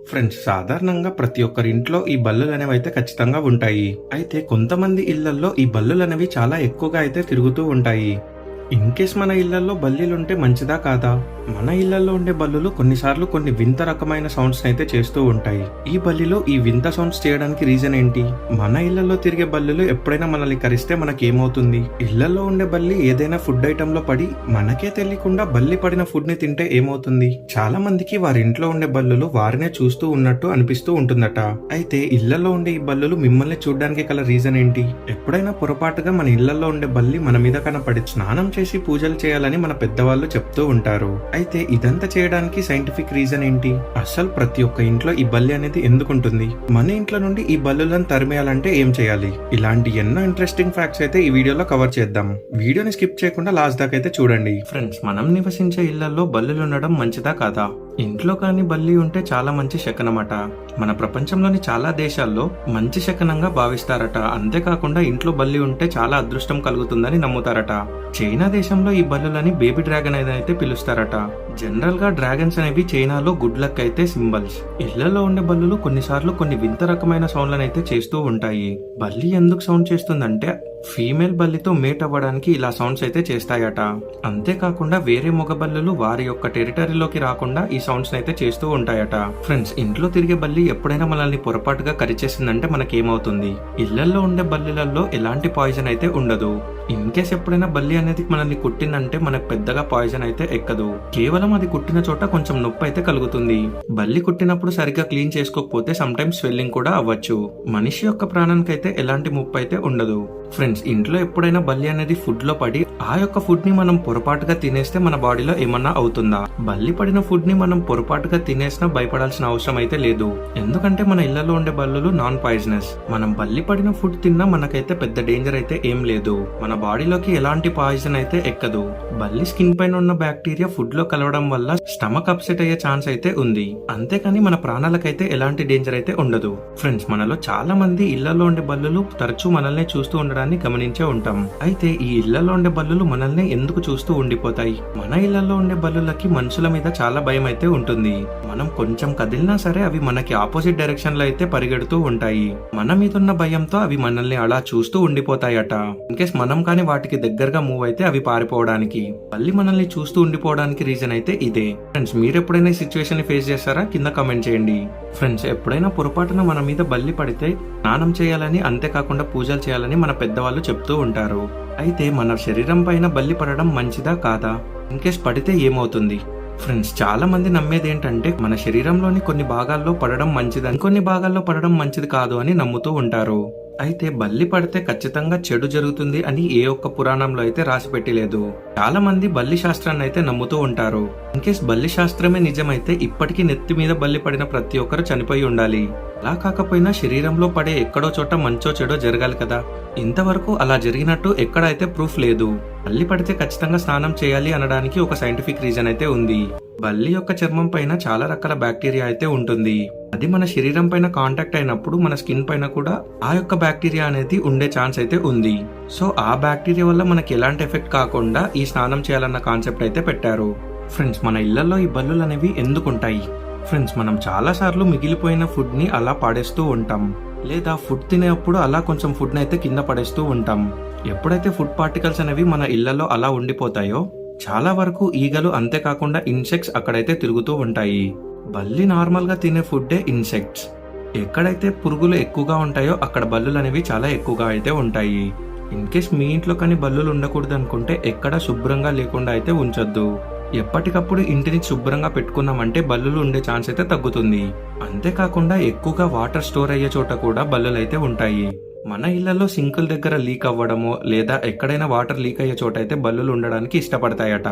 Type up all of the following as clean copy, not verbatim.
Friends, సాధారణంగా ప్రతి ఒక్కరి ఇంట్లో ఈ బల్లులు అనేవి అయితే ఖచ్చితంగా ఉంటాయి. అయితే కొంతమంది ఇళ్లల్లో ఈ బల్లులు అనేవి చాలా ఎక్కువగా అయితే తిరుగుతూ ఉంటాయి. ఇన్ కేస్ మన ఇళ్లలో బల్లీలుంటే మంచిదా కాదా? మన ఇళ్లలో ఉండే బల్లులు కొన్నిసార్లు కొన్ని వింత రకమైన సౌండ్స్ అయితే చేస్తూ ఉంటాయి. ఈ బల్లిలో ఈ వింత సౌండ్స్ చేయడానికి రీజన్ ఏంటి? మన ఇళ్లలో తిరిగే బల్లులు ఎప్పుడైనా మనల్ని కరిస్తే మనకేమవుతుంది? ఇళ్లలో ఉండే బల్లి ఏదైనా ఫుడ్ ఐటమ్ లో పడి మనకే తెలియకుండా బల్లి పడిన ఫుడ్ ని తింటే ఏమవుతుంది? చాలా మందికి వారి ఇంట్లో ఉండే బల్లులు వారినే చూస్తూ ఉన్నట్టు అనిపిస్తూ ఉంటుందట. అయితే ఇళ్లలో ఉండే ఈ బల్లులు మిమ్మల్ని చూడడానికి గల రీజన్ ఏంటి? ఎప్పుడైనా పొరపాటుగా మన ఇళ్లలో ఉండే బల్లి మన మీద కనపడి స్నానం చేసి పూజలు చేయాలని మన పెద్దవాళ్ళు చెప్తూ ఉంటారు. అయితే ఇదంతా చేయడానికి సైంటిఫిక్ రీజన్ ఏంటి? అసలు ప్రతి ఒక్క ఇంట్లో ఈ బల్లి అనేది ఎందుకుంటుంది? మన ఇంట్లో నుండి ఈ బల్లులను తరిమేయాలంటే ఏం చేయాలి? ఇలాంటి ఎన్నో ఇంట్రెస్టింగ్ ఫ్యాక్ట్స్ అయితే ఈ వీడియోలో కవర్ చేద్దాం. వీడియోని స్కిప్ చేయకుండా లాస్ట్ దాకా అయితే చూడండి. ఫ్రెండ్స్, మనం నివసించే ఇళ్లలో బల్లులు ఉండడం మంచిదా కాదా? ఇంట్లో కానీ బల్లి ఉంటే చాలా మంచి శకనమట. మన ప్రపంచంలోని చాలా దేశాల్లో మంచి శకనంగా భావిస్తారట. అంతేకాకుండా ఇంట్లో బల్లి ఉంటే చాలా అదృష్టం కలుగుతుందని నమ్ముతారట. చైనా దేశంలో ఈ బల్లులని బేబీ డ్రాగన్ అయితే పిలుస్తారట. జనరల్ గా డ్రాగన్స్ అనేవి చైనాలో గుడ్ లక్ అయితే సింబల్స్. ఇళ్లలో ఉండే బల్లులు కొన్నిసార్లు కొన్ని వింత రకమైన సౌండ్లను అయితే చేస్తూ ఉంటాయి. బల్లి ఎందుకు సౌండ్ చేస్తుందంటే ఫీమేల్ బల్లితో మేట్ అవ్వడానికి ఇలా సౌండ్స్ అయితే చేస్తాయట. అంతేకాకుండా వేరే మగ బల్లులు వారి యొక్క టెరిటరీలోకి రాకుండా ఈ సౌండ్స్ అయితే చేస్తూ ఉంటాయట. ఫ్రెండ్స్, ఇంట్లో తిరిగే బల్లి ఎప్పుడైనా మనల్ని పొరపాటుగా కరిచేసిందంటే మనకేమవుతుంది? ఇళ్లలో ఉండే బల్లిలలో ఎలాంటి పాయిజన్ అయితే ఉండదు. ఇన్ కేస్ ఎప్పుడైనా బల్లి అనేది మనల్ని కుట్టిందంటే మనకు పెద్దగా పాయిజన్ అయితే ఎక్కదు. కేవలం అది కుట్టిన చోట కొంచెం నొప్పి అయితే కలుగుతుంది. బల్లి కుట్టినప్పుడు సరిగ్గా క్లీన్ చేసుకోకపోతే సమ్ టైమ్స్ స్వెల్లింగ్ కూడా అవ్వచ్చు. మనిషి యొక్క ప్రాణానికి అయితే ఎలాంటి ముప్పు అయితే ఉండదు. ఫ్రెండ్స్, ఇంట్లో ఎప్పుడైనా బల్లి అనేది ఫుడ్ లో పడి ఆ యొక్క ఫుడ్ ని మనం పొరపాటుగా తినేస్తే మన బాడీలో ఏమన్నా అవుతుందా? బల్లి పడిన ఫుడ్ ని మనం పొరపాటుగా తినేసినా భయపడాల్సిన అవసరం అయితే లేదు. ఎందుకంటే మన ఇళ్లలో ఉండే బల్లులు నాన్ పాయిజనస్. మనం బల్లి పడిన ఫుడ్ తిన్నా మనకైతే పెద్ద డేంజర్ అయితే ఏం లేదు. మన బాడీలోకి ఎలాంటి పాయిజన్ అయితే ఎక్కదు. బల్లి స్కిన్ పైన ఉన్న బ్యాక్టీరియా ఫుడ్ లో కలవడం వల్ల స్టమక్ అప్సెట్ అయ్యే ఛాన్స్ అయితే ఉంది. అంతేకాని మన ప్రాణాలకైతే ఎలాంటి డేంజర్ అయితే ఉండదు. ఫ్రెండ్స్, మనలో చాలా మంది ఇళ్లలో ఉండే బల్లులు తరచూ మనల్ని చూస్తూ ఉండడాన్ని గమనించే ఉంటాం. అయితే ఈ ఇళ్లలో ఉండే బల్లులు మనల్ని ఎందుకు చూస్తూ ఉండిపోతాయి? మన ఇళ్లలో ఉండే బల్లులకి మనుషుల మీద చాలా భయం అయితే ఉంటుంది. మనం కొంచెం కదిలినా సరే అవి మనకి ఆపోజిట్ డైరెక్షన్ లో అయితే పరిగెడుతూ ఉంటాయి. మన మీద ఉన్న భయంతో అవి మనల్ని అలా చూస్తూ ఉండిపోతాయట. ఇన్కేస్ మనం కానీ వాటికి దగ్గరగా మూవ్ అయితే అవి పారిపోవడానికి, బల్లి మనల్ని చూస్తూ ఉండిపోవడానికి రీజన్ అయితే ఇదే. ఫ్రెండ్స్, మీరు ఎప్పుడైనా ఈ సిచ్యువేషన్ ని ఫేస్ చేస్తారా? కింద కామెంట్ చేయండి. ఫ్రెండ్స్, ఎప్పుడైనా పొరపాటున మన మీద బల్లి పడితే స్నానం చేయాలని, అంతేకాకుండా పూజలు చేయాలని మన పెద్దవాళ్ళు చెప్తూ ఉంటారు. అయితే మన శరీరం పైన బల్లి పడడం మంచిదా కాదా? ఇన్కేస్ పడితే ఏమవుతుంది? ఫ్రెండ్స్, చాలా మంది నమ్మేది ఏంటంటే మన శరీరంలోని కొన్ని భాగాల్లో పడడం మంచిదని, కొన్ని భాగాల్లో పడడం మంచిది కాదు అని నమ్ముతూ ఉంటారు. అయితే బల్లి పడితే ఖచ్చితంగా చెడు జరుగుతుంది అని ఏ ఒక్క పురాణంలో అయితే రాసి పెట్టలేదు. చాలా మంది బల్లి శాస్త్రాన్ని అయితే నమ్ముతూ ఉంటారు. ఇన్కేస్ బల్లి శాస్త్రమే నిజమైతే ఇప్పటికీ నెత్తి మీద బల్లి పడిన ప్రతి ఒక్కరు చనిపోయి ఉండాలి. అలా కాకపోయినా శరీరంలో పడే ఎక్కడో చోట మంచో చెడో జరగాలి కదా. ఇంతవరకు అలా జరిగినట్టు ఎక్కడైతే ప్రూఫ్ లేదు. బల్లి పడితే ఖచ్చితంగా స్నానం చేయాలి అనడానికి ఒక సైంటిఫిక్ రీజన్ అయితే ఉంది. బల్లి యొక్క చర్మం పైన చాలా రకాల బ్యాక్టీరియా అయితే ఉంటుంది. అది మన శరీరం పైన కాంటాక్ట్ అయినప్పుడు మన స్కిన్ పైన కూడా ఆ యొక్క బ్యాక్టీరియా అనేది ఉండే ఛాన్స్ అయితే ఉంది. సో ఆ బ్యాక్టీరియా వల్ల మనకి ఎలాంటి ఎఫెక్ట్ కాకుండా ఈ స్నానం చేయాలన్న కాన్సెప్ట్ అయితే పెట్టారు. ఫ్రెండ్స్, మన ఇళ్లలో ఈ బల్లులు అనేవి ఎందుకుంటాయి? ఫ్రెండ్స్, మనం చాలా సార్లు మిగిలిపోయిన ఫుడ్ ని అలా పాడేస్తూ ఉంటాం. లేదా ఫుడ్ తినేప్పుడు అలా కొంచెం ఫుడ్ ని అయితే కింద పడేస్తూ ఉంటాం. ఎప్పుడైతే ఫుడ్ పార్టికల్స్ అనేవి మన ఇళ్లలో అలా ఉండిపోతాయో చాలా వరకు ఈగలు, అంతేకాకుండా ఇన్సెక్ట్స్ అక్కడైతే తిరుగుతూ ఉంటాయి. బల్లి నార్మల్ గా తినే ఫుడ్డే ఇన్సెక్ట్స్. ఎక్కడైతే పురుగులు ఎక్కువగా ఉంటాయో అక్కడ బల్లులు అనేవి చాలా ఎక్కువగా అయితే ఉంటాయి. ఇన్ కేస్ మీ ఇంట్లో కానీ బల్లులు ఉండకూడదు అనుకుంటే ఎక్కడ శుభ్రంగా లేకుండా అయితే ఉంచొద్దు. ఎప్పటికప్పుడు ఇంటిని శుభ్రంగా పెట్టుకున్నామంటే బల్లులు ఉండే ఛాన్స్ అయితే తగ్గుతుంది. అంతేకాకుండా ఎక్కువగా వాటర్ స్టోర్ అయ్యే చోట కూడా బల్లులు అయితే ఉంటాయి. మన ఇళ్లలో సింకుల దగ్గర లీక్ అవ్వడమో లేదా ఎక్కడైనా వాటర్ లీక్ అయ్యే చోట అయితే బల్లులు ఉండడానికి ఇష్టపడతాయట.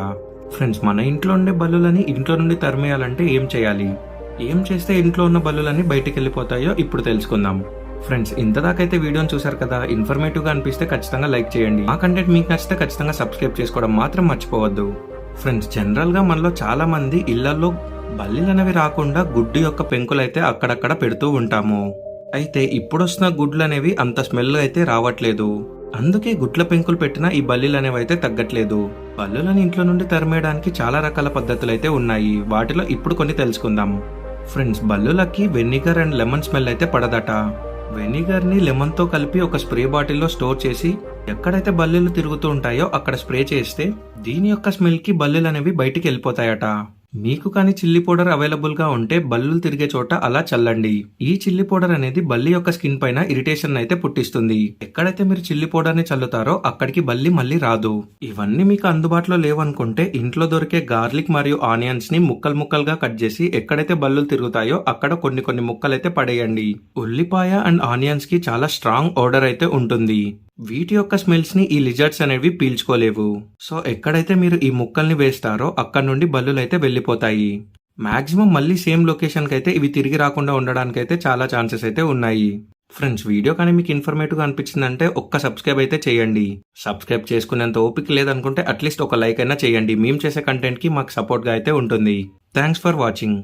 ఫ్రెండ్స్, మన ఇంట్లో ఉండే బల్లులని ఇంట్లో నుండి తరిమేయాలంటే ఏం చేయాలి? ఏం చేస్తే ఇంట్లో ఉన్న బల్లులన్నీ బయటికి వెళ్ళిపోతాయో ఇప్పుడు తెలుసుకుందాం. ఫ్రెండ్స్, ఇంతదాకైతే వీడియోని చూసారు కదా. ఇన్ఫర్మేటివ్ గా అనిపిస్తే ఖచ్చితంగా లైక్ చేయండి. ఆ కంటెంట్ మీకు నచ్చితే ఖచ్చితంగా సబ్స్క్రైబ్ చేసుకోవడం మాత్రం మర్చిపోవద్దు. ఫ్రెండ్స్, జనరల్ గా మనలో చాలా మంది ఇళ్లలో బల్లిలనేవి రాకుండా గుడ్డు యొక్క పెంకులైతే అక్కడక్కడ పెడుతూ ఉంటాము. అయితే ఇప్పుడు వస్తున్న గుడ్లు అనేవి అంత స్మెల్ అయితే రావట్లేదు. అందుకే గుడ్ల పెంకులు పెట్టినా ఈ బల్లీలు అనేవి అయితే తగ్గట్లేదు. బల్లులను ఇంట్లో నుండి తరిమేయడానికి చాలా రకాల పద్ధతులు అయితే ఉన్నాయి. వాటిలో ఇప్పుడు కొన్ని తెలుసుకుందాం. ఫ్రెండ్స్, బల్లులకి వెనిగర్ అండ్ లెమన్ స్మెల్ అయితే పడదట. వెనిగర్ని లెమన్తో కలిపి ఒక స్ప్రే బాటిల్లో స్టోర్ చేసి ఎక్కడైతే బల్లులు తిరుగుతూ ఉంటాయో అక్కడ స్ప్రే చేస్తే దీని యొక్క స్మెల్కి బల్లులు అనేవి బయటికి వెళ్ళిపోతాయట. మీకు కానీ చిల్లీ పౌడర్ అవైలబుల్ గా ఉంటే బల్లులు తిరిగే చోట అలా చల్లండి. ఈ చిల్లీ పౌడర్ అనేది బల్లి యొక్క స్కిన్ పైన ఇరిటేషన్ అయితే పుట్టిస్తుంది. ఎక్కడైతే మీరు చిల్లీ పౌడర్ ని చల్లుతారో అక్కడికి బల్లి మళ్ళీ రాదు. ఇవన్నీ మీకు అందుబాటులో లేవనుకుంటే ఇంట్లో దొరికే గార్లిక్ మరియు ఆనియన్స్ ని ముక్కలు ముక్కలుగా కట్ చేసి ఎక్కడైతే బల్లులు తిరుగుతాయో అక్కడ కొన్ని ముక్కలైతే పడేయండి. ఉల్లిపాయ అండ్ ఆనియన్స్ కి చాలా స్ట్రాంగ్ ఓడర్ అయితే ఉంటుంది. వీటి యొక్క స్మెల్స్ ని ఈ లిజర్డ్స్ అనేవి పీల్చుకోలేవు. సో ఎక్కడైతే మీరు ఈ ముక్కల్ని వేస్తారో అక్కడ నుండి బల్లులు అయితే వెళ్ళిపోతాయి. మాక్సిమం మళ్ళీ సేమ్ లొకేషన్ కి అయితే ఇవి తిరిగి రాకుండా ఉండడానికి అయితే చాలా ఛాన్సెస్ అయితే ఉన్నాయి. ఫ్రెండ్స్, వీడియో కానీ మీకు ఇన్ఫర్మేటివ్ గా అనిపించిందంటే ఒక్క సబ్స్క్రైబ్ అయితే చేయండి. సబ్స్క్రైబ్ చేసుకునేంత ఓపిక లేదనుకుంటే అట్లీస్ట్ ఒక లైక్ అయినా చేయండి. మేము చేసే కంటెంట్ కి మాకు సపోర్ట్ గా అయితే ఉంటుంది. Thanks for watching.